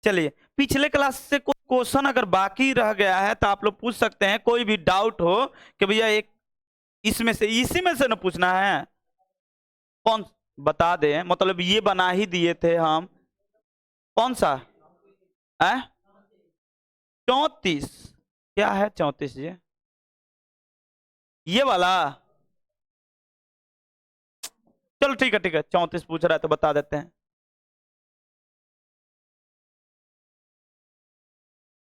चलिए, पिछले क्लास से कोई क्वेश्चन अगर बाकी रह गया है तो आप लोग पूछ सकते हैं, कोई भी डाउट हो कि भैया एक इसमें से इसी में से न पूछना है, कौन बता दें, मतलब ये बना ही दिए थे हम, कौन सा है 34? क्या है 34 ये वाला? चलो ठीक है 34 पूछ रहा है तो बता देते हैं।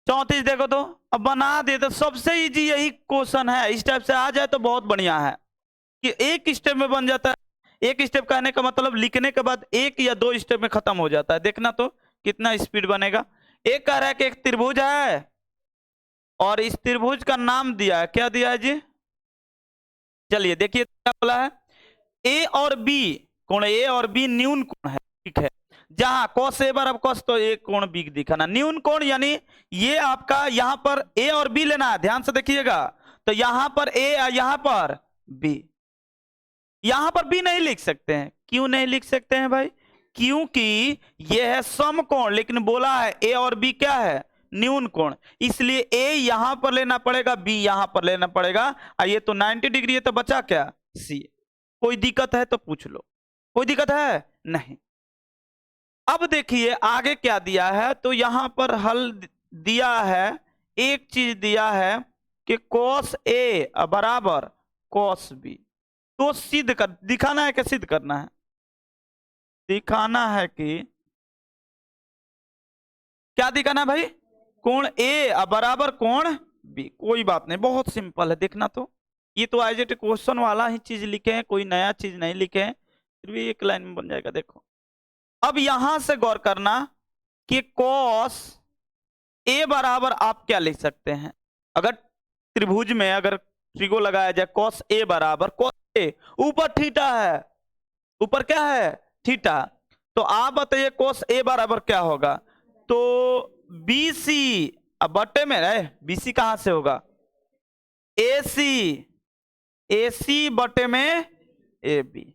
34 देखो तो, अब बना दे तो सबसे इजी यही क्वेश्चन है, इस टाइप से आ जाए तो बहुत बढ़िया है कि एक स्टेप में बन जाता है। एक स्टेप कहने का मतलब लिखने के बाद एक या दो स्टेप में खत्म हो जाता है। देखना तो कितना स्पीड बनेगा। एक कह रहा है कि एक त्रिभुज है और इस त्रिभुज का नाम दिया है, क्या दिया है जी? चलिए देखिए क्या बोला है, ए और बी कोण, ए और बी न्यून कोण है, ठीक है। जहां cos ए बराबर cos, तो ए कोण बी दिखाना न्यून कोण, यानी ये आपका यहां पर ए और बी लेना है, ध्यान से देखिएगा। तो यहां पर ए और यहां पर बी, यहां पर बी नहीं लिख सकते हैं। क्यों नहीं लिख सकते हैं भाई? क्योंकि ये है समकोण, लेकिन बोला है ए और बी क्या है, न्यून कोण, इसलिए ए यहां पर लेना पड़ेगा, बी यहां पर लेना पड़ेगा। और ये तो 90 डिग्री है, तो बचा क्या, सी। कोई दिक्कत है तो पूछ लो, कोई दिक्कत है नहीं। अब देखिए आगे क्या दिया है, तो यहां पर हल दिया है, एक चीज दिया है कि cos ए बराबर cos बी। तो सिद्ध कर दिखाना है कि सिद्ध करना है? दिखाना है कि क्या दिखाना है भाई, कोण ए बराबर कोण बी। कोई बात नहीं, बहुत सिंपल है, देखना तो ये तो एज इट क्वेश्चन वाला ही चीज लिखे हैं, कोई नया चीज नहीं लिखे हैं, फिर भी एक लाइन में बन जाएगा। देखो अब यहां से गौर करना कि cos ए बराबर आप क्या लिख सकते हैं, अगर त्रिभुज में अगर त्रिगो लगाया जाए, cos ए बराबर cos ए, ऊपर थीटा है, ऊपर क्या है, थीटा। तो आप बताइए cos ए बराबर क्या होगा, तो BC, अब बट्टे में रहे, BC कहां से होगा, AC, AC बटे में AB,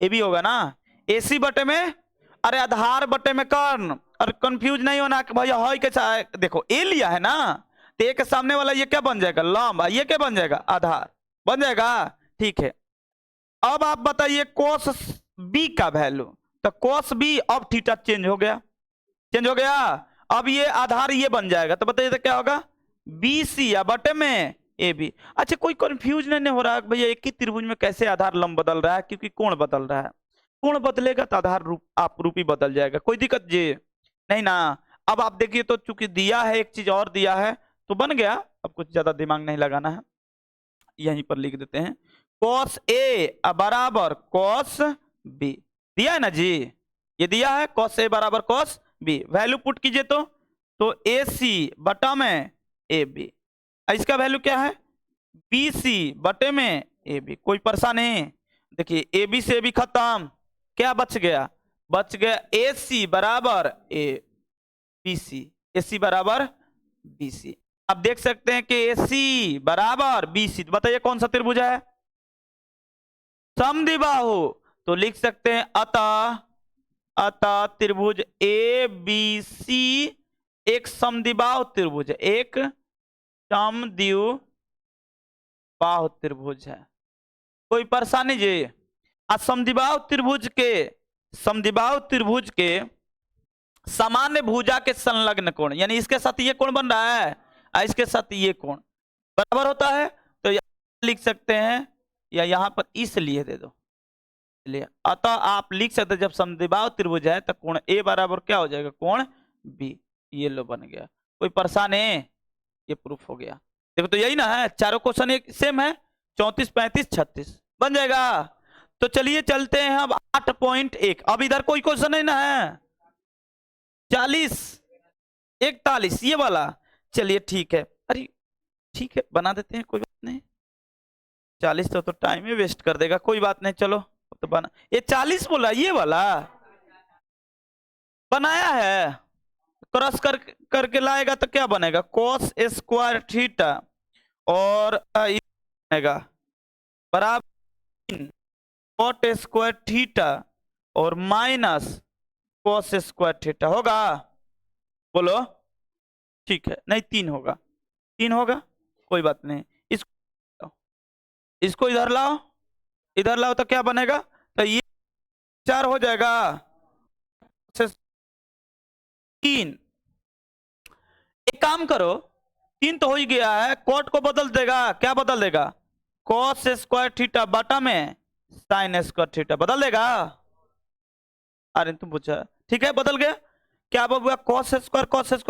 AB होगा ना, AC बटे में, अरे आधार बटे में कर्ण, और कंफ्यूज नहीं होना कि भैया है कैसा है। देखो ए लिया है ना, तो ए के सामने वाला ये क्या बन जाएगा, लंब, ये क्या बन जाएगा, आधार बन जाएगा, ठीक है। अब आप बताइए cos बी का वैल्यू, तो cos बी, अब थीटा चेंज हो गया, चेंज हो गया, अब ये आधार ये बन जाएगा, तो बताइए तो क्या होगा, BC या बटे में AB। अच्छा कोई कंफ्यूज नहीं हो रहा है भैया एक ही त्रिभुज में कैसे आधार लंब बदल रहा है, क्योंकि कोण बदल रहा है, कोण बदलेगा तो आधार रूप आप रूपी बदल जाएगा, कोई दिक्कत जी नहीं ना। अब आप देखिए तो चूंकि दिया है, एक चीज और दिया है तो बन गया, अब कुछ ज्यादा दिमाग नहीं लगाना है, यहीं पर लिख देते हैं cos ए बराबर cos बी, दिया है ना जी, ये दिया है cos ए बराबर cos बी, वैल्यू पुट कीजिए तो AC बटा में AB, इसका वैल्यू क्या है, BC बटे में AB। कोई परेशानी? देखिए AB से भी खत्म, क्या बच गया, बच गया AC बराबर BC, AC बराबर BC। अब देख सकते हैं कि AC बराबर BC, तो बताइए कौन सा त्रिभुज है, समद्विबाहु। तो लिख सकते हैं अतः त्रिभुज ABC एक समद्विबाहु त्रिभुज है, एक समद्विबाहु त्रिभुज है। कोई परेशानी जी? समद्विबाहु त्रिभुज के सामान्य भुजा के संलग्न कोण, यानी इसके साथ ये कोण बन रहा है और इसके साथ ये कोण बराबर होता है, तो लिख सकते हैं, या यहां पर इसलिए दे दो, इसलिए अतः आप लिख सकते हैं जब समद्विबाहु त्रिभुज है तो कोण ए बराबर क्या हो जाएगा, कोण बी। ये लो बन गया, कोई परेशानी? ये प्रूफ हो गया। देखो तो यही ना है, चारों क्वेश्चन एक सेम है, 34 35 36 बन जाएगा। तो चलिए चलते हैं अब 8.1। अब इधर कोई क्वेश्चन नहीं ना है, 40 41 ये वाला, चलिए ठीक है, अरे ठीक है बना देते हैं, कोई बात नहीं। 40 तो टाइम ही वेस्ट कर देगा, कोई बात नहीं, चलो तो बना, ये 40 बोला, ये वाला बनाया है, क्रॉस करके लाएगा तो क्या बनेगा, cos स्क्वायर थीटा और बनेगा बराबर cot स्क्वायर थीटा और माइनस cos स्क्वायर थीटा होगा। बोलो। ठीक है, नहीं 3 होगा, 3 होगा, कोई बात नहीं। इसको इधर लाओ तो क्या बनेगा, तो ये 4 हो जाएगा, 3। एक काम करो, 3 तो हो ही गया है, कोट को बदल देगा, क्या बदल देगा, कॉस स्क्वायर थीटा बटा में साइन स्क्वायर थीटा, बदल देगा। अरे तुम पूछा, ठीक है बदल गया, क्या हुआ, कॉस स्क्वायर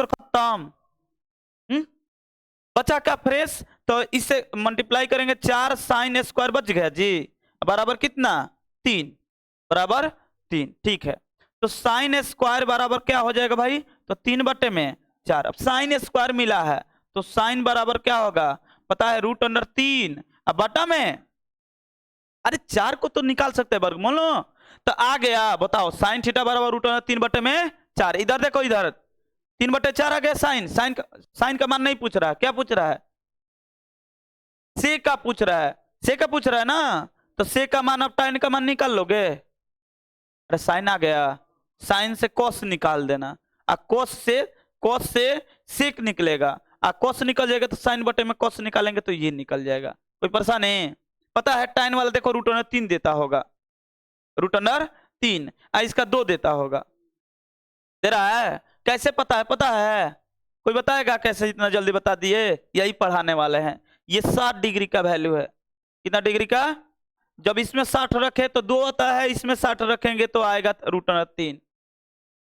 खत्म। बचा क्या फ्रेश, तो इससे मल्टीप्लाई करेंगे, 4 साइन स्क्वायर बच गया जी, बराबर कितना, 3, बराबर 3। ठीक है, तो साइन स्क्वायर बराबर क्या हो जाएगा भाई, तो 3 बटे में 4। अब साइन स्क्वायर मिला है तो साइन बराबर क्या होगा, पता है, √3। अब बटा में, अरे 4 को तो निकाल सकते हैं वर्गमूल, तो आ गया, बताओ साइन थीटा बराबर √3 बटे में 4। इधर देखो, इधर 3 बटे 4 आ गया, साइन का मान नहीं पूछ रहा है, क्या पूछ रहा है, से का पूछ रहा है, से का पूछ रहा है ना, तो से का मान, अब tan का मान निकाल लोगे, अरे साइन आ गया, साइन से cos निकाल देना, cos से सेक निकलेगा, cos निकल जाएगा तो साइन बटे में cos निकालेंगे तो ये निकल जाएगा, कोई परेशानी। पता है tan वाला देखो √3 देता होगा, √3, इसका 2 देता होगा, दे रहा है, कैसे पता है, पता है, कोई बताएगा कैसे, इतना जल्दी बता दिए, यही पढ़ाने वाले हैं। ये 60 डिग्री का वैल्यू है, कितना डिग्री का, जब इसमें 60 रखे तो 2 आता है, इसमें 60 रखेंगे तो आएगा √3।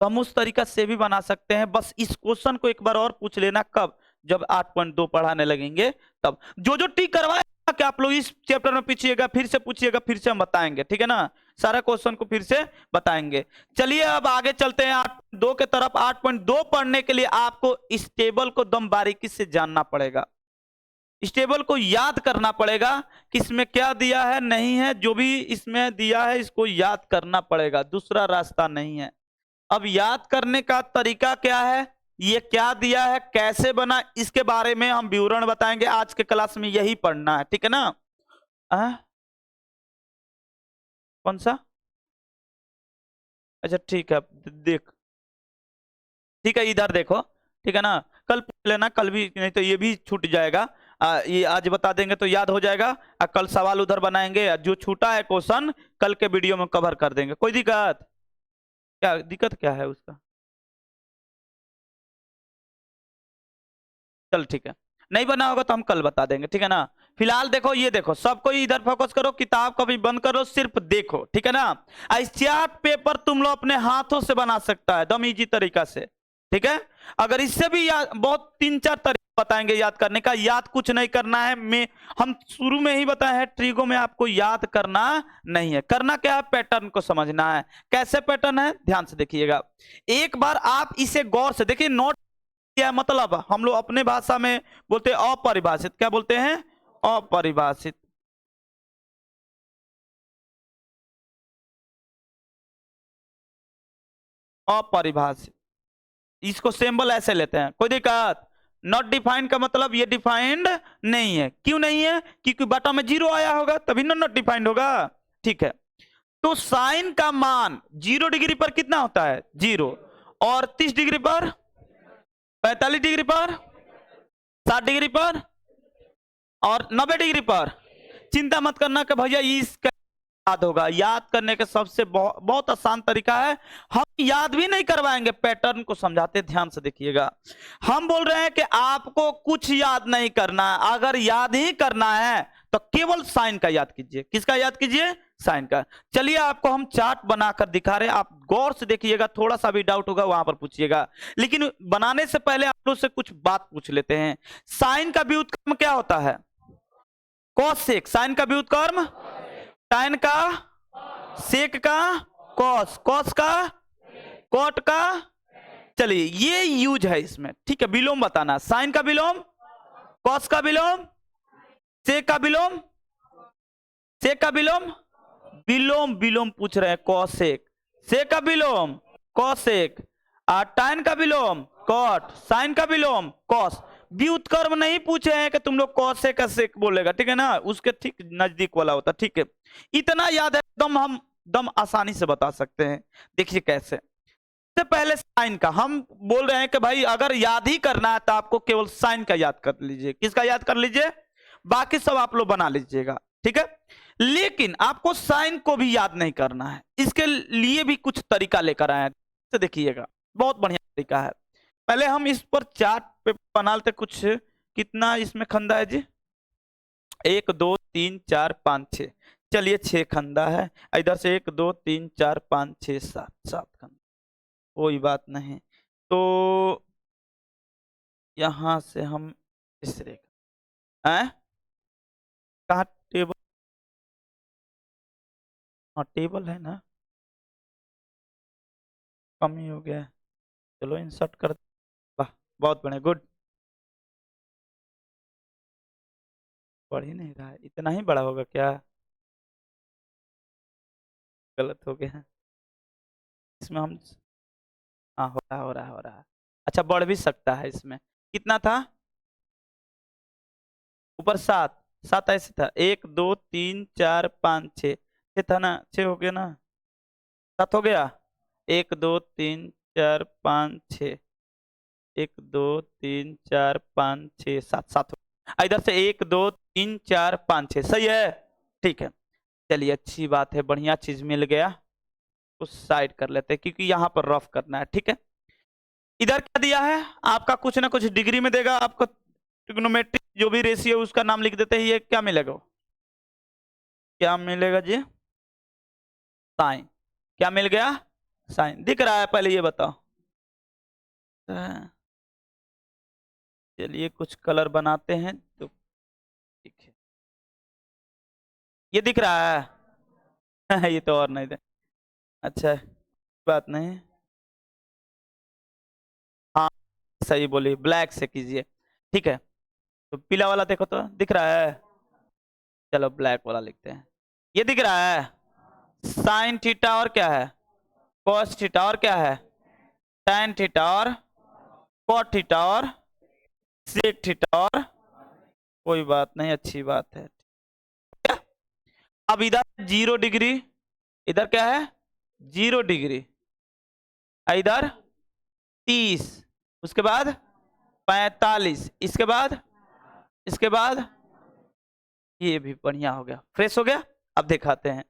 तो हम उस तरीका से भी बना सकते हैं, बस इस क्वेश्चन को एक बार और पूछ लेना, कब, जब 8.2 पढ़ाने लगेंगे तब। जो टिक करवाए कि आप लोग इस चैप्टर में पूछिएगा, फिर से पूछिएगा, फिर से हम बताएंगे, ठीक है ना, सारा क्वेश्चन को फिर से बताएंगे। चलिए अब आगे चलते हैं 8.2 के तरफ। 8.2 पढ़ने के लिए आपको इस टेबल को दम बारीकी से जानना पड़ेगा, इस टेबल को याद करना पड़ेगा कि इसमें क्या दिया है, नहीं है, जो भी इसमें दिया है इसको याद करना पड़ेगा, दूसरा रास्ता नहीं है। अब याद करने का तरीका क्या है, ये क्या दिया है, कैसे बना, इसके बारे में हम विवरण बताएंगे आज के क्लास में, यही पढ़ना है, ठीक है ना। कौन सा, अच्छा ठीक है, देख, ठीक है इधर देखो, ठीक है ना, कल पूछ लेना, कल भी, नहीं तो ये भी छूट जाएगा, ये आज बता देंगे तो याद हो जाएगा, कल सवाल उधर बनाएंगे, जो छूटा है क्वेश्चन कल के वीडियो में कवर कर देंगे। कोई दिक्कत, क्या दिक्कत क्या है उसका, चल ठीक है, नहीं बना होगा तो हम कल बता देंगे, ठीक है ना। फिलहाल देखो, ये देखो, सबको इधर फोकस करो, किताब को भी बंद करो, सिर्फ देखो, ठीक है ना। इस चार्ट पेपर तुम लोग अपने हाथों से बना सकता है, दम इजी तरीका से, ठीक है। अगर इससे भी बहुत 3-4 तरीके बताएंगे याद करने का, याद कुछ नहीं करना है, हम शुरू में ही बताए हैं, ट्रिगो में आपको याद करना नहीं है, करना क्या है, पैटर्न को समझना है। कैसे पैटर्न है, ध्यान से देखिएगा, एक बार आप इसे गौर से देखिए। नोट क्या मतलब, हम लोग अपने भाषा में बोलते हैं अपरिभाषित, क्या बोलते हैं, अपरिभाषित। अपरिभाषित, इसको सिंबल ऐसे लेते हैं, कोई दिक्कत। नॉट डिफाइंड का मतलब ये डिफाइंड नहीं है, क्यों नहीं है, क्योंकि बटा में 0 आया होगा तभी ना नॉट डिफाइंड होगा, ठीक है। तो साइन का मान 0 डिग्री पर कितना होता है, 0, और 30 डिग्री पर, 45 डिग्री पर, 60 डिग्री पर, और 90 डिग्री पर। चिंता मत करना कि भैया इसका याद होगा, याद करने का सबसे बहुत आसान तरीका है, हम याद भी नहीं करवाएंगे, पैटर्न को समझाते, ध्यान से देखिएगा। हम बोल रहे हैं कि आपको कुछ याद नहीं करना है, अगर याद ही करना है तो केवल साइन का याद कीजिए। किसका याद कीजिए, साइन का। चलिए आपको हम चार्ट बनाकर दिखा रहे हैं, आप गौर से देखिएगा, थोड़ा सा भी डाउट होगा वहां पर पूछिएगा, लेकिन बनाने से पहले आप लोग से कुछ बात पूछ लेते हैं। साइन का व्युत्क्रम क्या होता है, कोसेक। साइन का व्युत्क्रम, टाइन का, सेक का, कॉस, कॉस का, कॉट का। चलिए ये यूज है इसमें, ठीक है। विलोम बताना, साइन का विलोम, कॉस का विलोम, सेक का विलोम, सेक का विलोम, विलोम विलोम पूछ रहे हैं, कॉसेक, सेक का विलोम, कॉसेक, टाइन का विलोम, कॉट, साइन का विलोम, कॉस। व्युत्क्रम नहीं पूछे हैं कि तुम लोग कॉसेक का सेक बोलेगा, ठीक है ना, उसके ठीक नजदीक वाला होता, ठीक है। इतना याद है, एकदम हम दम आसानी से बता सकते हैं। देखिए कैसे, सबसे सबसे पहले साइन का हम बोल रहे हैं कि भाई अगर याद ही करना है तो आपको केवल साइन का याद कर लीजिए। किसका याद कर लीजिए? बाकी सब आप लोग बना लीजिएगा, ठीक है। लेकिन आपको साइन को भी याद नहीं करना है, इसके लिए भी कुछ तरीका लेकर आए हैं, तो देखिएगा बहुत बढ़िया तरीका है। पहले हम इस पर चार्ट पेपर बना लेते कुछ। कितना इसमें खंदा है जी? 1 2 3 4 5 6। चलिए 6 खंदा है। इधर से 1 2 3 4 5 6 7 7 खंदा, कोई बात नहीं। तो यहां से हम तीसरे कहा टेबल? हाँ टेबल है ना, कम ही हो गया है। चलो इंसर्ट कर, वाह बहुत बढ़िया, गुड। बढ़ ही नहीं रहा है, इतना ही बड़ा होगा क्या? गलत हो गया है इसमें हम। हाँ हो रहा है, हो रहा है, हो रहा है। अच्छा बढ़ भी सकता है इसमें। कितना था ऊपर? 7 7 ऐसे था। 1 2 3 4 5 6 6 था ना, 6 हो गया ना, 7 हो गया। 1 2 3 4 5 6, 1 2 3 4 5 6 7 7। इधर से 1 2 3 4 5 6, सही है, ठीक है। चलिए अच्छी बात है, बढ़िया चीज मिल गया। उस साइड कर लेते हैं क्योंकि यहाँ पर रफ करना है, ठीक है। इधर क्या दिया है आपका? कुछ ना कुछ डिग्री में देगा आपको। ट्रिग्नोमेट्रिक जो भी रेशियो उसका नाम लिख देते हैं। ये क्या मिलेगा? क्या मिलेगा जी? साइन। क्या मिल गया? साइन। दिख रहा है? पहले ये बताओ। चलिए कुछ कलर बनाते हैं तो ठीक है। ये दिख रहा है? ये तो और नहीं दे। अच्छा बात नहीं, हाँ सही बोली, ब्लैक से कीजिए, ठीक है। तो पीला वाला देखो तो दिख रहा है? चलो ब्लैक वाला लिखते हैं। ये दिख रहा है? साइन थीटा और क्या है? कॉस थीटा और क्या है? टैन थीटा और कॉट थीटा और सेक थीटा और, कोई बात नहीं, अच्छी बात है। अब इधर 0 डिग्री, इधर क्या है? 0 डिग्री, इधर 30, उसके बाद 45, इसके बाद ये भी बढ़िया हो गया, फ्रेश हो गया। अब दिखाते हैं।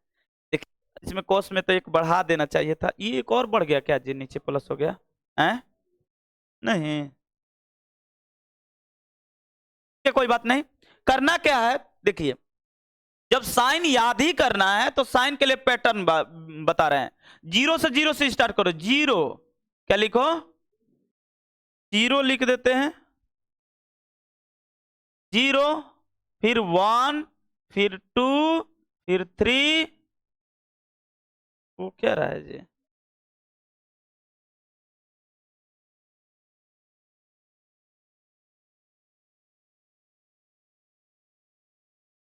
देखिए इसमें कोस में तो एक बढ़ा देना चाहिए था, ये एक और बढ़ गया क्या जी? नीचे प्लस हो गया है? नहीं कोई बात नहीं। करना क्या है देखिए, जब साइन याद ही करना है तो साइन के लिए पैटर्न बता रहे हैं। 0 से स्टार्ट करो। 0 क्या लिखो? 0 लिख देते हैं। 0 फिर 1 फिर 2 फिर 3, वो क्या रहा है जी?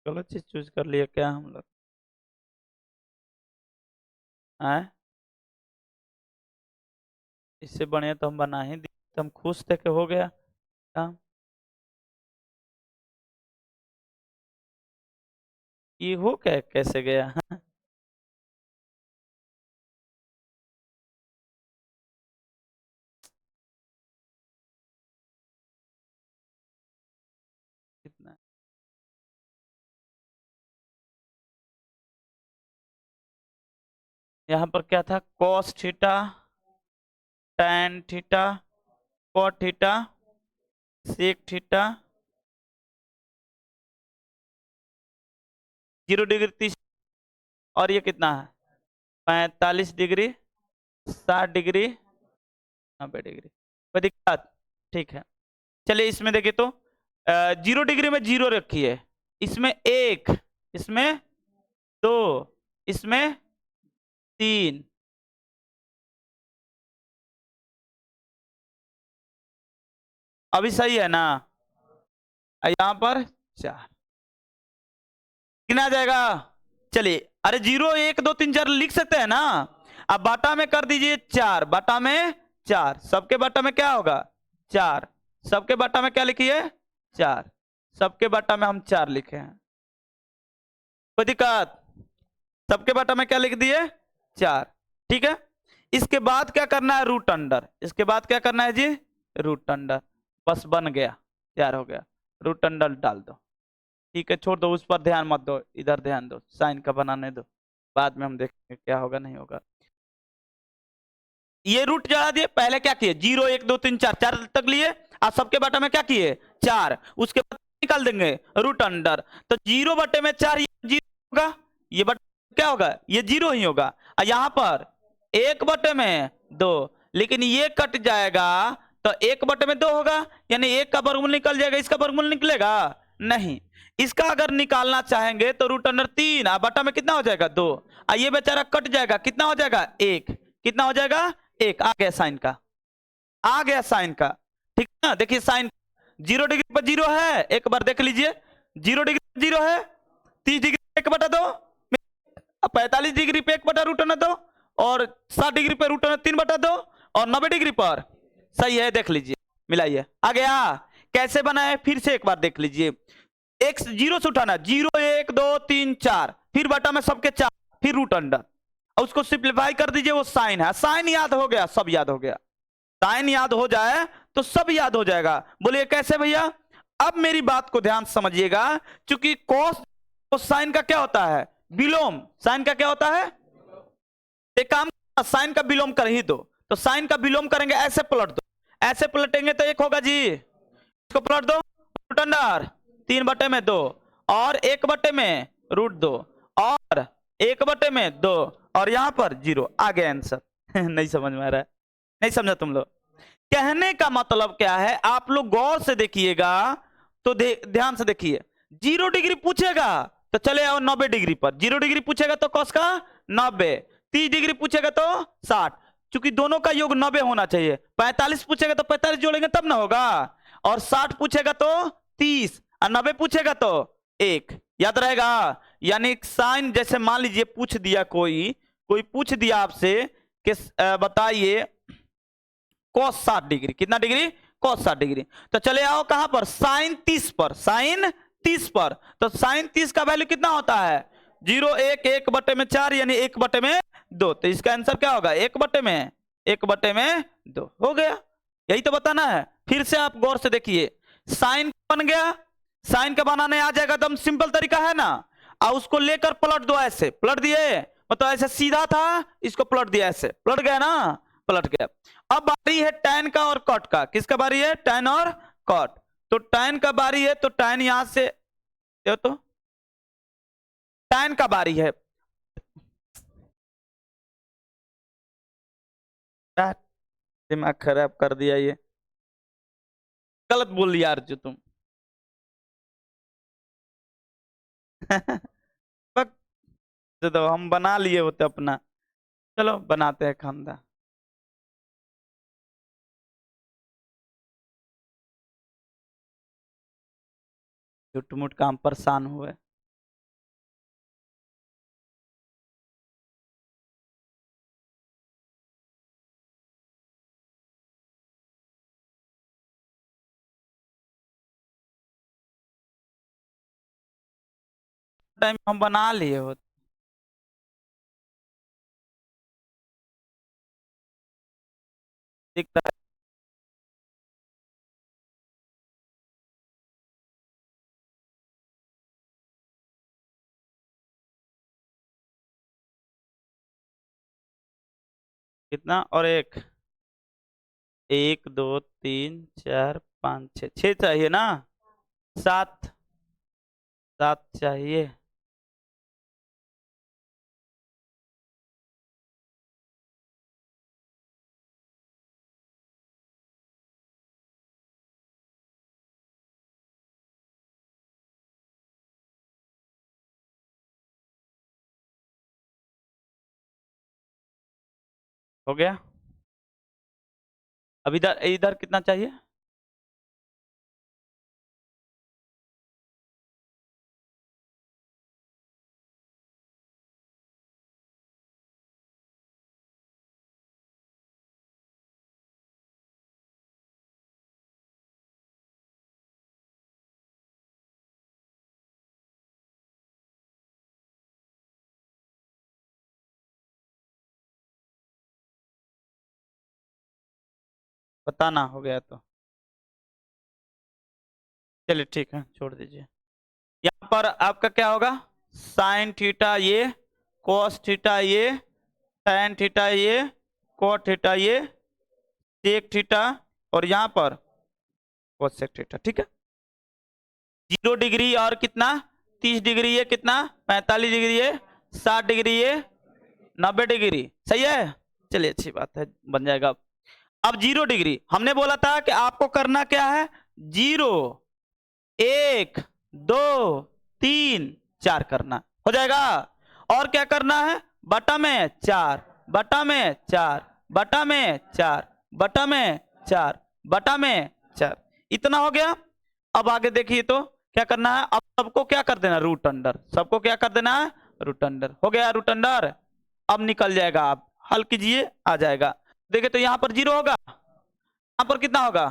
गलत चीज चूज कर लिया क्या हम लोग? आए इससे बढ़िया तो हम बना ही दिए, तो हम खुश थे कि हो गया काम। ये हो क्या, कैसे गया? कितना यहाँ पर क्या था? Cos theta, tan theta, cot theta, sec theta, 0 degree 30, और ये कितना है? 45 डिग्री, 60 डिग्री, 90 डिग्री। कोई दिक्कत? ठीक है। चलिए इसमें देखिए तो 0 डिग्री में 0 रखिए, इसमें 1, इसमें 2, इसमें 3, अभी सही है ना? यहाँ पर 4, कितना आ जाएगा? चलिए अरे 0 1 2 3 4 लिख सकते हैं ना। अब बाटा में कर दीजिए 4, बाटा में 4, सबके बाटा में क्या होगा? 4, सबके बाटा में क्या लिखिए? 4, सबके बाटा में हम 4 लिखे हैं। कोई दिक्कत? सबके बाटा में क्या लिख दिए? 4, ठीक है। इसके बाद क्या करना है, रूट अंडर। इसके बाद क्या करना है जी, रूट अंडर। बस बन गया, तैयार हो गया। रूट अंडर डाल दो, ठीक है, छोड़ दो, उस पर ध्यान मत दो, इधर ध्यान दो, साइन का बनाने दो, बाद में हम देखेंगे क्या होगा नहीं होगा। ये रूट चढ़ा दिए, पहले क्या किए, 0 1 2 3 4 4 तक लिए, आप सबके बटे में क्या किए 4, उसके बाद निकाल देंगे रूट अंडर। तो 0 बटे में 4, ये 0 होगा, ये बटे क्या होगा, ये 0 ही होगा। और यहाँ पर 1 बटे में 2, लेकिन ये कट जाएगा तो 1 बटे में 2 होगा, यानी 1 का वर्गमूल निकल जाएगा, इसका वर्गमूल निकलेगा नहीं। इसका अगर निकालना चाहेंगे तो रूट अंडर 3 बटा में कितना हो जाएगा 2, ये बेचारा कट जाएगा, कितना हो जाएगा 1, कितना हो जाएगा 1, आ गया साइन का, आ गया साइन का, ठीक है ना। देखिए साइन 0 डिग्री पर 0 है, एक बार देख लीजिए, 0 डिग्री पर 0 है, 30 डिग्री पे 1 बटा 2, 45 डिग्री पे 1 बटा रूट अंडर 2, और 60 डिग्री पे रूट अंडर 3 बटा 2, और 90 डिग्री पर, सही है, देख लीजिए, मिलाइए, आ गया। कैसे बनाए फिर से एक बार देख लीजिए, एक 0 से उठाना, 0 1 2 3 4, फिर बटा में सबके 4, फिर रूट अंडर, उसको सिंप्लीफाई कर दीजिए, वो साइन है, साइन याद हो गया, सब याद हो गया, साइन याद हो जाए तो सब याद हो जाएगा। बोलिए कैसे भैया। अब मेरी बात को ध्यान से समझिएगा, क्योंकि कॉस साइन का क्या होता है, विलोम, साइन का क्या होता है, एक काम, साइन का विलोम कर ही दो, तो साइन का विलोम करेंगे, ऐसे पलट दो, ऐसे पलटेंगे तो 1 होगा जी, इसको पलट दो, रूट अंडर 3 बटे में 2, और 1 बटे में रूट 2, और 1 बटे में 2, और यहां पर 0, आ गया आंसर। नहीं समझ में आ रहा है, नहीं समझा तुम लोग। कहने का मतलब क्या है, आप लोग गौर से देखिएगा, तो ध्यान से देखिए, 0 डिग्री पूछेगा तो चले आओ 90 डिग्री पर, 0 डिग्री पूछेगा तो कॉस का 90, 30 डिग्री पूछेगा तो 60, क्योंकि दोनों का योग 90 होना चाहिए, 45 पूछेगा तो 45 जोड़ेंगे तब ना होगा, और 60 पूछेगा तो 30, और 90 पूछेगा तो 1, याद रहेगा। यानी साइन, जैसे मान लीजिए पूछ दिया, कोई कोई पूछ दिया आपसे कि बताइए cos 60 डिग्री, कितना डिग्री, cos 60 डिग्री, तो चले आओ कहां पर, साइन 30 पर, साइन 30 पर, तो साइन 30 का वैल्यू कितना होता है, 0 1 1 बटे में 4, यानी 1 बटे में 2, तो इसका आंसर क्या होगा, 1 बटे में 1 बटे में 2 हो गया। यही तो बताना है। फिर से आप गौर से देखिए, साइन बन गया, साइन का बनाने आ जाएगा, एकदम सिंपल तरीका है ना, और उसको लेकर पलट दो, ऐसे पलट दिए, मतलब ऐसे सीधा था, इसको पलट दिया, ऐसे पलट गया ना, पलट गया। अब बारी है टैन का और कॉट का, किसका बारी है, टैन और कॉट, तो टैन का बारी है, तो टैन यहां से, तो टैन का बारी है, दिमाग खराब कर दिया ये, गलत बोल दिया यार जो तुम। बक, तो हम बना लिए होते अपना, चलो बनाते हैं खानदा। झूठ मूठ काम परेशान हुए। टाइम हम बना लिए होते, दिख रहा है कितना, और एक, 1 2 3 4 5 6, 6 चाहिए ना, 7, 7 चाहिए। हो गया। अब इधर इधर कितना चाहिए, बताना हो गया तो चलिए ठीक है, छोड़ दीजिए। यहाँ पर आपका क्या होगा, साइन थीटा ये, कोस थीटा ये, टैन थीटा ये, कोट थीटा ये, सेक थीटा, और यहाँ पर कोसेक थीटा। ठीक है, 0 डिग्री और कितना 30 डिग्री, ये कितना 45 डिग्री, ये 60 डिग्री, ये 90 डिग्री। सही है, चलिए अच्छी बात है, बन जाएगा। अब 0 डिग्री हमने बोला था कि आपको करना क्या है, 0 1 2 3 4 करना हो जाएगा। और क्या करना है, बटा में 4, बटा में 4, बटा में 4, बटा में 4, बटा में 4, इतना हो गया। अब आगे देखिए तो क्या करना है, अब सबको क्या कर देना, रूट अंडर, सबको क्या कर देना है, रूट अंडर। हो गया रूट अंडर, अब निकल जाएगा, आप हल कीजिए आ जाएगा। देखिए तो यहाँ पर 0 होगा, यहाँ पर कितना होगा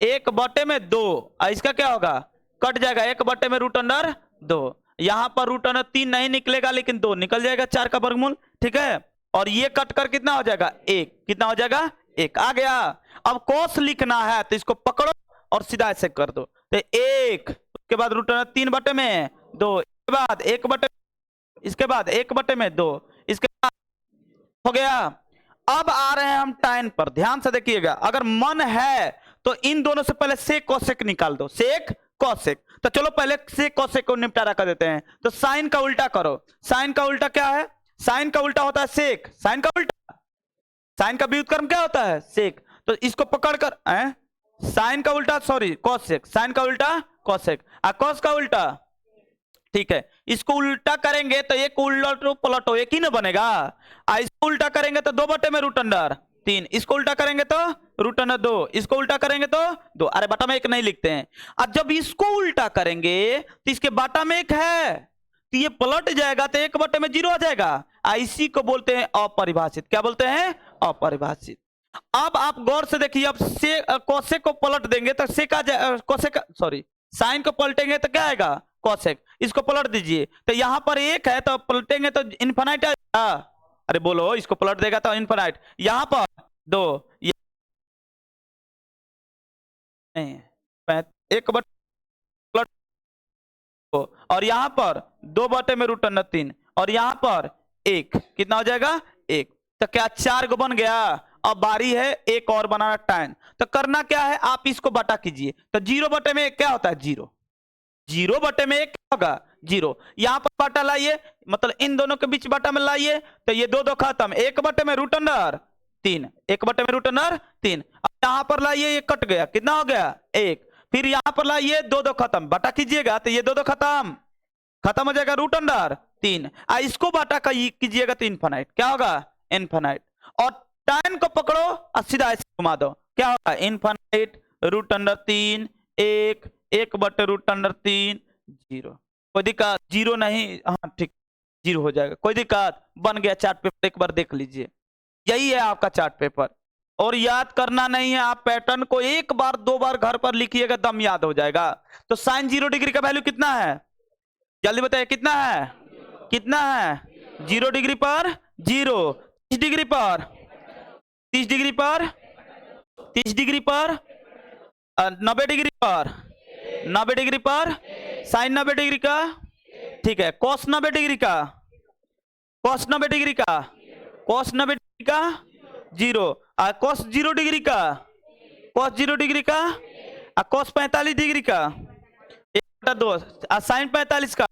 1 बटे में 2, इसका क्या होगा कट जाएगा, 1 बटे में रूट अंडर 2। यहाँ पर रूट अंडर 3 नहीं निकलेगा लेकिन 2 निकल जाएगा, 4 का वर्गमूल। ठीक है, और ये कट कर कितना हो जाएगा 1, कितना हो जाएगा 1 आ गया। अब कोस लिखना है तो इसको पकड़ो और सीधा ऐसे कर दो, तो 1, उसके बाद रूट अंडर 3 बटे में 2, इसके बाद 1 बटे, इसके बाद 1 बटे में 2, इसके बाद हो गया। अब आ रहे हैं हम टाइन पर, ध्यान से देखिएगा, अगर मन है तो इन दोनों से पहले सेक कोसेक निकाल दो, सेक कोसेक। तो चलो पहले सेक कोसेक को निपटारा कर देते हैं। तो साइन का उल्टा करो, साइन का उल्टा क्या है, साइन का उल्टा होता है सेक, साइन का उल्टा, साइन का व्युत्क्रम क्या होता है सेक। तो इसको पकड़कर साइन का उल्टा सॉरी कोसेक, साइन का उल्टा कोसेक, कोस का उल्टा। ठीक है, इसको उल्टा करेंगे तो एक उल्टो पलटो एक ही ना बनेगा, इसको उल्टा करेंगे तो 2 बटे में रूट अंडर 3, इसको उल्टा करेंगे तो रूट अंडर 2, इसको उल्टा करेंगे तो 2, अरे बटा में 1 नहीं लिखते हैं। अब जब इसको उल्टा करेंगे तो इसके बाटा में 1 है, तो ये पलट जाएगा तो 1 बटे में 0 आ जाएगा। इसी को बोलते हैं अपरिभाषित, क्या बोलते हैं अपरिभाषित। अब आप गौर से देखिए, अब से कोसेक को पलट देंगे तो सेक आ जाए, कोसेक सॉरी साइन को पलटेंगे तो क्या आएगा कोसेक, इसको पलट दीजिए तो यहाँ पर 1 है तो पलटेंगे तो इन्फिनाइट आएगा, अरे बोलो इसको पलट देगा तो इन्फिनाइट, यहाँ पर 2 नहीं 1 बटे और यहाँ पर 2 बटे में रूट अंडर 3 और यहाँ पर 1, कितना हो जाएगा 1, तो क्या 4 को बन गया। अब बारी है एक और बनाना टाइन, तो करना क्या है, आप इसको बटा कीजिए, तो 0 बटे में 1 क्या होता है 0, 0 बटे में 1 क्या होगा 0, यहाँ पर बटा लाइए, मतलब इन दोनों के बीच बटा में लाइए तो ये 2 2 खत्म, 1 बटे में रूट अंडर 3, 1 बटे में रूट अंडर 3। अब यहाँ पर लाइए, ये कट गया, कितना हो गया 1, फिर यहाँ पर लाइए 2 2 खत्म, बटा कीजिएगा तो ये 2 2 खत्म, खत्म हो जाएगा रूट अंडर 3, इसको बटा कीजिएगा तो इन्फिनाइट, क्या होगा इन्फिनाइट। और टाइन को पकड़ो और सीधा ऐसे घुमा दो, क्या होगा इन्फिनाइट रूट अंडर 3 1, 1 बटे रूट अंडर 3 0, कोई दिक्कत 0 नहीं, हाँ ठीक 0 हो जाएगा, कोई दिक्कत, बन गया चार्ट पेपर, एक बार देख लीजिए, यही है आपका चार्ट पेपर। और याद करना नहीं है, आप पैटर्न को 1 बार 2 बार घर पर लिखिएगा, दम याद हो जाएगा। तो साइन 0 डिग्री का वैल्यू कितना है, जल्दी बताइए कितना है, कितना है 0 डिग्री पर 0, 30 डिग्री पर 30 डिग्री पर 30 डिग्री पर 90 डिग्री पर 90 डिग्री पर साइन 90 डिग्री का, ठीक है, कोस 90 डिग्री का, कोस 90 डिग्री का, कोस 90 डिग्री का 0, कोस 0 डिग्री का, कोस 0 डिग्री का, कोस 45 डिग्री का 1/2, साइन 45 का,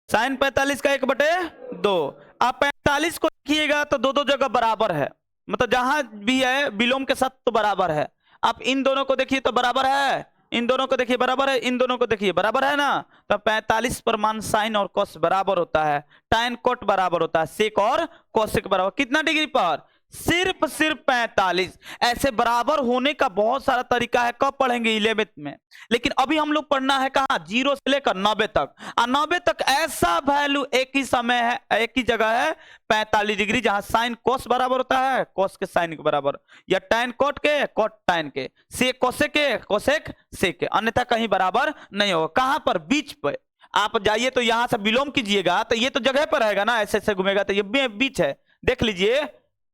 साइन 45 का 1/2। आप 45 को लिखिएगा तो 2 2 जगह बराबर है, मतलब जहां भी है विलोम के साथ तो बराबर है। आप इन दोनों को देखिए तो बराबर है, इन दोनों को देखिए बराबर है, इन दोनों को देखिए बराबर है ना, तो 45 पर मान साइन और कोस बराबर होता है, टाइन कोट बराबर होता है, सेक और कोसेक बराबर कितना डिग्री पर, सिर्फ 45। ऐसे बराबर होने का बहुत सारा तरीका है, कब पढ़ेंगे 11th में, लेकिन अभी हम लोग पढ़ना है कहाँ 0 से लेकर 90 तक, और 90 तक ऐसा वैल्यू एक ही समय है, एक ही जगह है 45 डिग्री, जहां साइन कोस बराबर होता है कोस के साइन के बराबर, या टाइन कोट के कोट टाइन के, सेक कोसेक के कोसेक सेक के, अन्यथा कहीं बराबर नहीं होगा। कहां पर बीच पे आप जाइए तो यहां से विलोम कीजिएगा तो ये तो जगह पर रहेगा ना, ऐसे ऐसे घूमेगा तो ये बीच है, देख लीजिए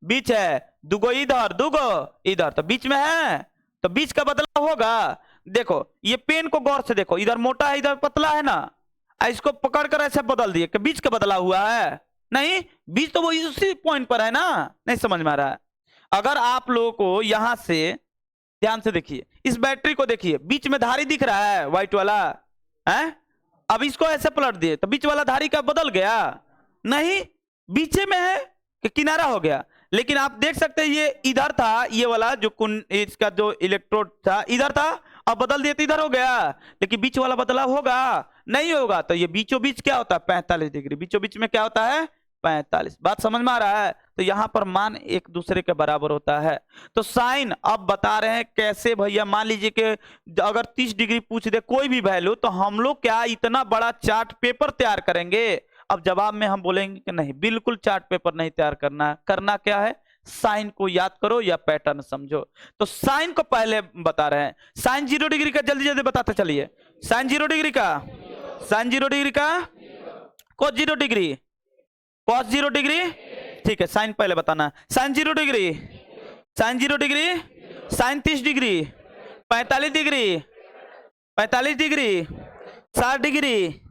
बीच है, दुगो इधर दुगो इधर, तो बीच में है, तो बीच का बदलाव होगा। देखो ये पेन को गौर से देखो, इधर मोटा है इधर पतला है ना, इसको पकड़ कर ऐसे बदल दिए कि बीच का बदलाव हुआ है, नहीं बीच तो वो उसी पॉइंट पर है ना, नहीं समझ में आ रहा है। अगर आप लोगों को यहां से ध्यान से देखिए, इस बैटरी को देखिए, बीच में धारी दिख रहा है व्हाइट वाला है, अब इसको ऐसे पलट दिए तो बीच वाला धारी का बदल गया, नहीं बीचे में है कि किनारा हो गया। लेकिन आप देख सकते हैं ये इधर था, ये वाला जो इसका जो इलेक्ट्रोड था इधर था, अब बदल दिए तो इधर हो गया, लेकिन बीच वाला बदलाव होगा नहीं होगा। तो ये बीचों बीच क्या होता है 45 डिग्री, बीचों बीच में क्या होता है 45। बात समझ में आ रहा है। तो यहां पर मान एक दूसरे के बराबर होता है। तो साइन अब बता रहे हैं कैसे भैया, मान लीजिए कि अगर 30 डिग्री पूछ दे कोई भी वैल्यू, तो हम लोग क्या इतना बड़ा चार्ट पेपर तैयार करेंगे। अब जवाब में हम बोलेंगे कि नहीं, बिल्कुल चार्ट पेपर नहीं तैयार करना है, करना क्या है साइन को याद करो या पैटर्न समझो। तो साइन को पहले बता रहे हैं, साइन 0 डिग्री का जल्दी जल्दी बताते चलिए, साइन 0 डिग्री का, साइन 0 डिग्री का, कोस 0 डिग्री, कॉस 0 डिग्री, ठीक है साइन पहले बताना, sine 0 degree, sine 0 degree, sine 30 degree, 45 degree, 45 degree, 60 degree,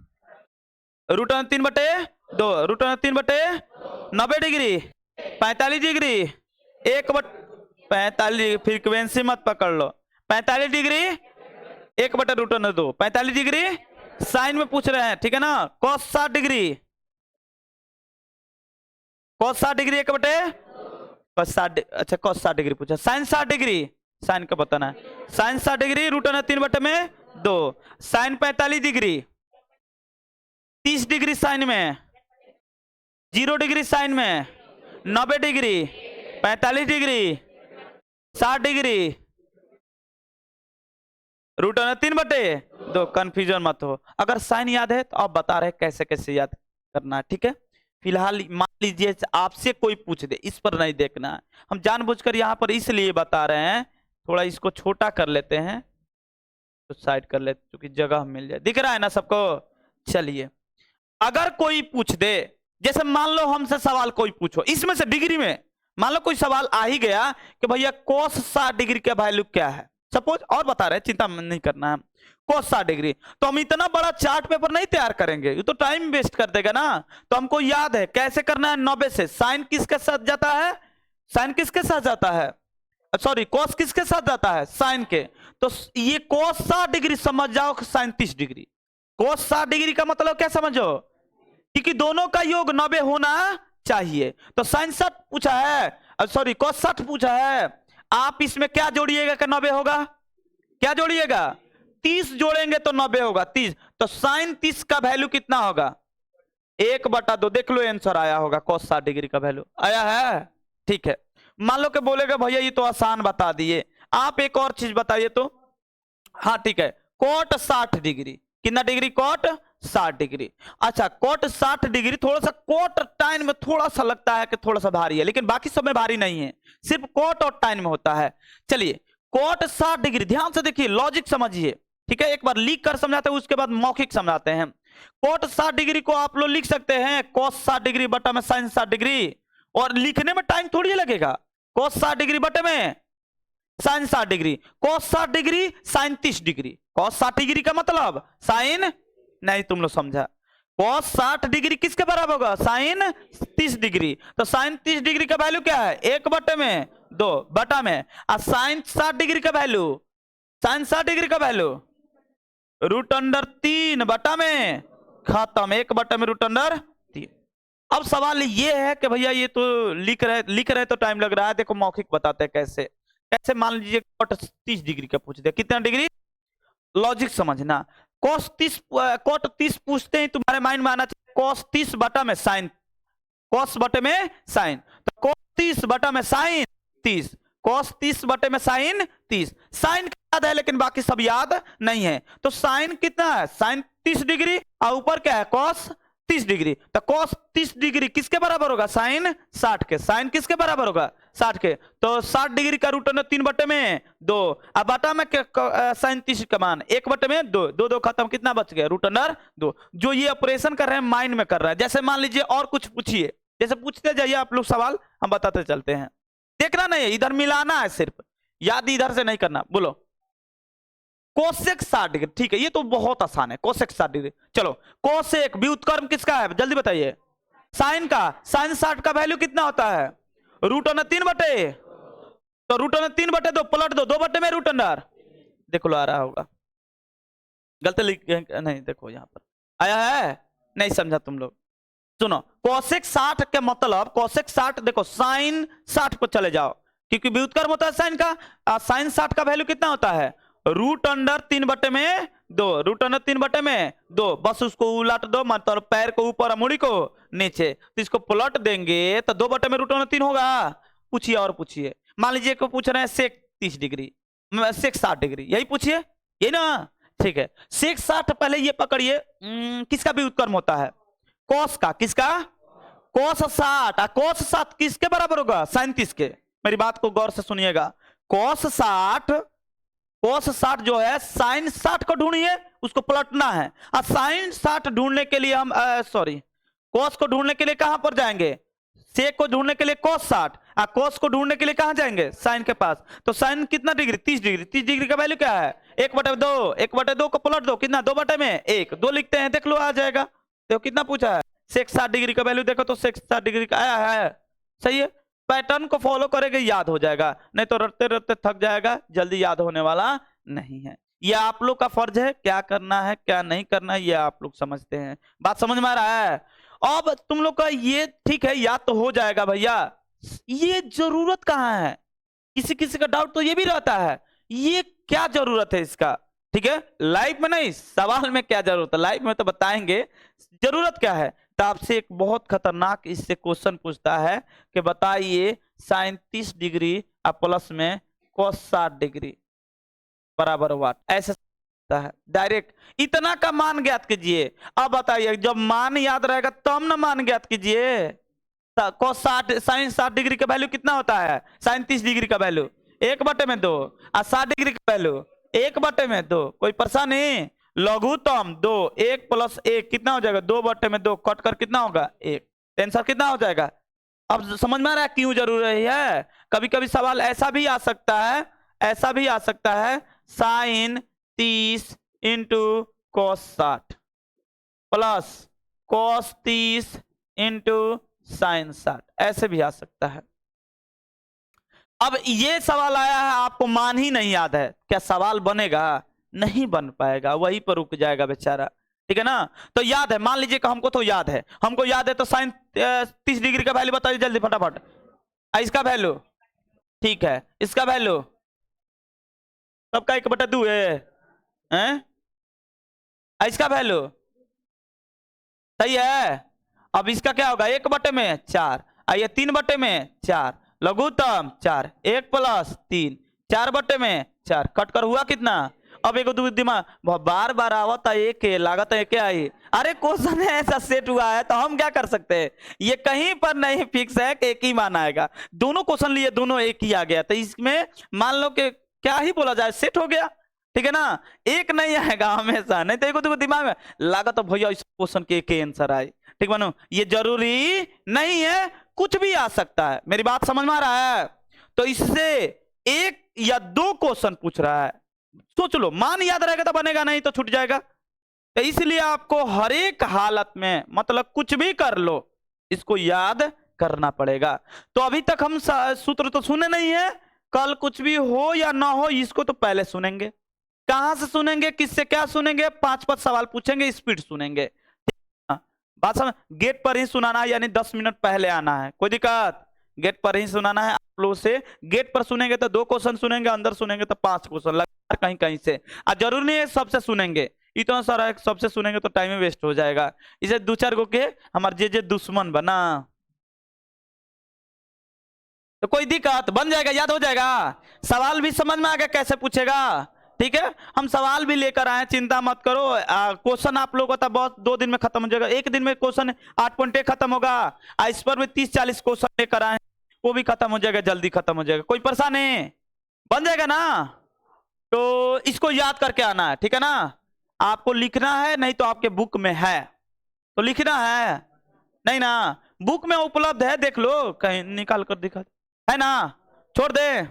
root 3/2, root 3/90 degree, 45 degree, 1/45, frequency मत पकड़ लो, 45 डिग्री 1/√2, 45 डिग्री साइन में पूछ रहे हैं, ठीक है ना। कॉस 60 डिग्री, कॉस 60 डिग्री 1/60, अच्छा कॉस 60 डिग्री पूछा, साइन 60 डिग्री, साइन का बताना है, sine 60 degree root 3/2, sine 45 degree, 30 degree sine में, 0 डिग्री साइन में, 90 degree, 45 degree, 60 degree, root 3/2, confusion मत हो। अगर साइन याद है तो आप बता रहे कैसे कैसे याद करना है, ठीक है। फिलहाल मान लीजिए आपसे कोई पूछ दे, इस पर नहीं देखना है, हम जानबूझकर यहाँ पर इसलिए बता रहे हैं, थोड़ा इसको छोटा कर लेते हैं, तो साइड कर लेते क्योंकि जगह मिल जाए, दिख रहा है ना सबको। चलिए अगर कोई पूछ दे, जैसे मान लो हमसे सवाल कोई पूछो, इसमें से डिग्री में मान लो कोई सवाल आ ही गया कि भैया कोस 60 डिग्री का वैल्यू क्या है, सपोज, और बता रहे चिंता नहीं करना है, कोस 60 डिग्री, तो हम इतना बड़ा चार्ट पेपर नहीं तैयार करेंगे, ये तो टाइम वेस्ट कर देगा ना। तो हमको याद है कैसे करना है, 90 से साइन किसके साथ जाता है, साइन किसके साथ जाता है, सॉरी कॉस किसके साथ जाता है साइन के, तो ये कोस 60 डिग्री समझ जाओ, साइन 30 डिग्री, कोस 60 डिग्री का मतलब क्या समझो, क्योंकि दोनों का योग 90 होना चाहिए। तो साइन 60 पूछा है, सॉरी कॉस 60 पूछा है, आप इसमें क्या जोड़िएगा कि 90 होगा, क्या जोड़िएगा 30 जोड़ेंगे तो 90 होगा 30, तो साइन 30 का वैल्यू कितना होगा 1/2, देख लो आंसर आया होगा, कॉस 60 डिग्री का वैल्यू आया है, ठीक है। मान लो कि बोलेगा भैया ये तो आसान बता दिए, आप एक और चीज बताइए तो, हाँ ठीक है, कोट 60 डिग्री, कितना डिग्री कोट 60 डिग्री, अच्छा कोट 60 डिग्री, थोड़ा सा कोट टाइन में थोड़ा सा लगता है कि थोड़ा सा भारी है, लेकिन बाकी सब में भारी नहीं है, सिर्फ कोट और टाइन में होता है। चलिए कोट 60 डिग्री, ध्यान से देखिए लॉजिक समझिए, ठीक है, एक बार लिख कर समझाते हैं उसके बाद मौखिक समझाते हैं। कोट 60 डिग्री को आप लोग लिख सकते हैं कोस 60 डिग्री बटा में साइन 60 डिग्री, और लिखने में टाइम थोड़ी लगेगा, कोस 60 डिग्री बटे में साइन 60 डिग्री, कोस 60 डिग्री साइन 30 डिग्री, कोस 60 डिग्री का मतलब साइन, नहीं तुम लोग समझा, कोस 60 डिग्री किसके बराबर होगा साइन 30 डिग्री, तो साइन 30 डिग्री का वैल्यू क्या है 1/2 बटा में, और साइन 60 डिग्री का वैल्यू, साइन 60 डिग्री का वैल्यू √3 बटा में, खत्म, 1/में √3। अब सवाल ये है कि भैया ये तो लिख रहे तो टाइम लग रहा है, देखो मौखिक बताते हैं कैसे कैसे। मान लीजिए कोट 30 डिग्री का पूछ दिया, कितना डिग्री, लॉजिक समझना, कोस 30 कोट 30 पूछते हैं तुम्हारे माइंड में आना चाहिए कोस 30 बटा में साइन, कोस बटे में साइन, तो कोस 30 बटा में साइन 30, कोस 30 बटे में साइन 30, साइन याद है लेकिन बाकी सब याद नहीं है, तो साइन कितना है साइन 30 डिग्री, और ऊपर क्या है कोस 30 डिग्री, तो कोस 30 डिग्री किसके बराबर होगा साइन 60 के, साइन किसके बराबर होगा 60 के, तो 60 डिग्री का √3/2, अब बटा में साइन 30 का मान 1/2, 2 खत्म, कितना बच गया √2। जो ये ऑपरेशन कर रहे हैं माइंड में कर रहा है, जैसे मान लीजिए और कुछ पूछिए, जैसे पूछते जाइए आप लोग सवाल, हम बताते चलते हैं। देखना नहीं है, इधर मिलाना है सिर्फ, याद इधर से नहीं करना। बोलो कोसेक 60 डिग्री, ठीक है, ये तो बहुत आसान है, कोसेक 60 डिग्री। चलो कोसेक व्युत्क्रम किसका है, जल्दी बताइए। साइन का, साइन 60 का वैल्यू कितना होता है, रूट अंडर 3/, तो रूट अंडर 3/2 पलट दो, 2 में रूट अंडर, देखो लो आ रहा होगा, गलत लिख नहीं, देखो यहां पर आया है, नहीं समझा तुम लोग। सुनो कोसेक 60 के मतलब, कोसेक 60 देखो साइन 60 को चले जाओ, क्योंकि व्युत्क्रम होता है साइन का, साइन 60 का वैल्यू कितना होता है, रूट अंडर 3/2, रूट अंडर 3/2, बस उसको उलट दो, मतलब पैर को ऊपर और मुड़ी को नीचे, तो इसको पलट देंगे तो 2 में रूट अंडर 3 होगा। पूछिए और पूछिए, मान लीजिए को पूछ रहे हैं सेक 30 डिग्री, सेक 60 डिग्री, यही पूछिए, यही ना, ठीक है। सेक 60 पहले ये पकड़िए, किसका व्युत्क्रम होता है, कोस का, किसका, कोस 60, कोस 60 किसके बराबर होगा, साइन 30 के। मेरी बात को गौर से सुनिएगा, कोस 60 जो है साइन 60 को ढूंढिए, उसको पलटना है, और साइन 60 ढूंढने के लिए हम सॉरी कोस को ढूंढने के लिए कहां पर जाएंगे, सेक को ढूंढने के लिए कोस 60, और कोस को ढूंढने के लिए कहां जाएंगे, साइन के पास। तो साइन कितना डिग्री, 30 डिग्री, 30 डिग्री का वैल्यू क्या है, 1/2, 1/2 को पलट दो, कितना, 2/1, 2 लिखते हैं, देख लो आ जाएगा। देखो कितना पूछा है, सेक 60 डिग्री का वैल्यू देखो तो सेक 60 डिग्री का आया है, सही है। पैटर्न को फॉलो करेंगे याद हो जाएगा, नहीं तो रटते रटते थक जाएगा, जल्दी याद होने वाला नहीं है। यह आप लोग का फर्ज है, क्या करना है क्या नहीं करना है ये आप लोग समझते हैं, बात समझ में आ रहा है। अब तुम लोग का ये ठीक है, याद तो हो जाएगा भैया, ये जरूरत कहाँ है, किसी किसी का डाउट तो ये भी रहता है, ये क्या जरूरत है इसका, ठीक है, लाइव में नहीं, सवाल में क्या जरूरत है, लाइव में तो बताएंगे जरूरत क्या है। तो आपसे एक बहुत खतरनाक इससे क्वेश्चन पूछता है कि बताइए साइन 30 डिग्री और प्लस में कोस 60 डिग्री बराबर वाट, ऐसे है डायरेक्ट, इतना का मान ज्ञात कीजिए। अब बताइए जब मान याद रहेगा तब ना मान ज्ञात कीजिए। कोस 60 साइन 60 डिग्री का वैल्यू कितना होता है, साइन 30 डिग्री का वैल्यू 1/2 और 60 डिग्री का वैल्यू 1/2, कोई परेशानी, लघुत्तम 2, 1 + 1 कितना हो जाएगा, 2/2, कट कर कितना होगा 1, आंसर कितना हो जाएगा। अब समझ में आ रहा है क्यों जरूरी है। कभी कभी सवाल ऐसा भी आ सकता है, ऐसा भी आ सकता है, sine 30 into cos 60 plus cos 30 into sine 60, ऐसे भी आ सकता है। अब ये सवाल आया है, आपको मान ही नहीं याद है, क्या सवाल बनेगा, नहीं बन पाएगा, वहीं पर रुक जाएगा बेचारा, ठीक है ना। तो याद है, मान लीजिए कि हमको तो याद है, हमको याद है, तो साइन 30 डिग्री का वैल्यू बताइए जल्दी फटाफट, इसका वैल्यू, ठीक है, इसका वैल्यू सबका 1/2 है, इसका वैल्यू सही है। अब इसका क्या होगा, 1/4, ये 3/4, लघुत्तम 4, 1 + 3, 4/4, कट कर हुआ कितना। अब एक दिमाग बार बार आवता एक लागत है क्या आई, अरे क्वेश्चन ऐसा सेट हुआ है तो हम क्या कर सकते हैं, ये कहीं पर नहीं फिक्स है कि एक ही मान आएगा, दोनों क्वेश्चन लिए दोनों एक ही आ गया, तो इसमें मान लो कि क्या ही बोला जाए, सेट हो गया, ठीक है ना, एक नहीं आएगा हमेशा, नहीं तो एक दिमाग में लगा तो भैया इस क्वेश्चन के एक आंसर आए, ठीक मानो, ये जरूरी नहीं है, कुछ भी आ सकता है, मेरी बात समझ में आ रहा है। तो इससे 1 या 2 क्वेश्चन पूछ रहा है, सोच लो, मान याद रहेगा तो बनेगा, नहीं तो छूट जाएगा। तो इसलिए आपको हर एक हालत में, मतलब कुछ भी कर लो, इसको याद करना पड़ेगा। तो अभी तक हम सूत्र तो सुने नहीं है, कल कुछ भी हो या ना हो इसको तो पहले सुनेंगे। कहां से सुनेंगे, किससे क्या सुनेंगे, 5-5 सवाल पूछेंगे, स्पीड सुनेंगे, बात समझ, गेट पर ही सुनाना है, यानी 10 मिनट पहले आना है, कोई दिक्कत, गेट पर ही सुनाना है आप लोग से। गेट पर सुनेंगे तो 2 क्वेश्चन सुनेंगे, अंदर सुनेंगे तो 5 क्वेश्चन लगातार कहीं कहीं से, और जरूरी नहीं है सबसे सुनेंगे, इतना सारा सबसे सुनेंगे तो टाइम वेस्ट हो जाएगा, इसे 2-4 गो के हमारे जे दुश्मन बना, तो कोई दिक्कत, बन जाएगा, याद हो जाएगा, सवाल भी समझ में आ गया कैसे पूछेगा, ठीक है। हम सवाल भी लेकर आए, चिंता मत करो, क्वेश्चन आप लोगों का बहुत 2 दिन में खत्म हो जाएगा, एक दिन में क्वेश्चन 8 पॉइंट खत्म होगा, इस पर भी 30-40 क्वेश्चन लेकर आए, वो भी खत्म हो जाएगा, जल्दी खत्म हो जाएगा, कोई परेशानी, बन जाएगा ना। तो इसको याद करके आना है, ठीक है ना, आपको लिखना है, नहीं तो आपके बुक में है तो लिखना है, नहीं ना, बुक में उपलब्ध है, देख लो, कहीं निकाल कर दिखा दे। है ना, छोड़ दे।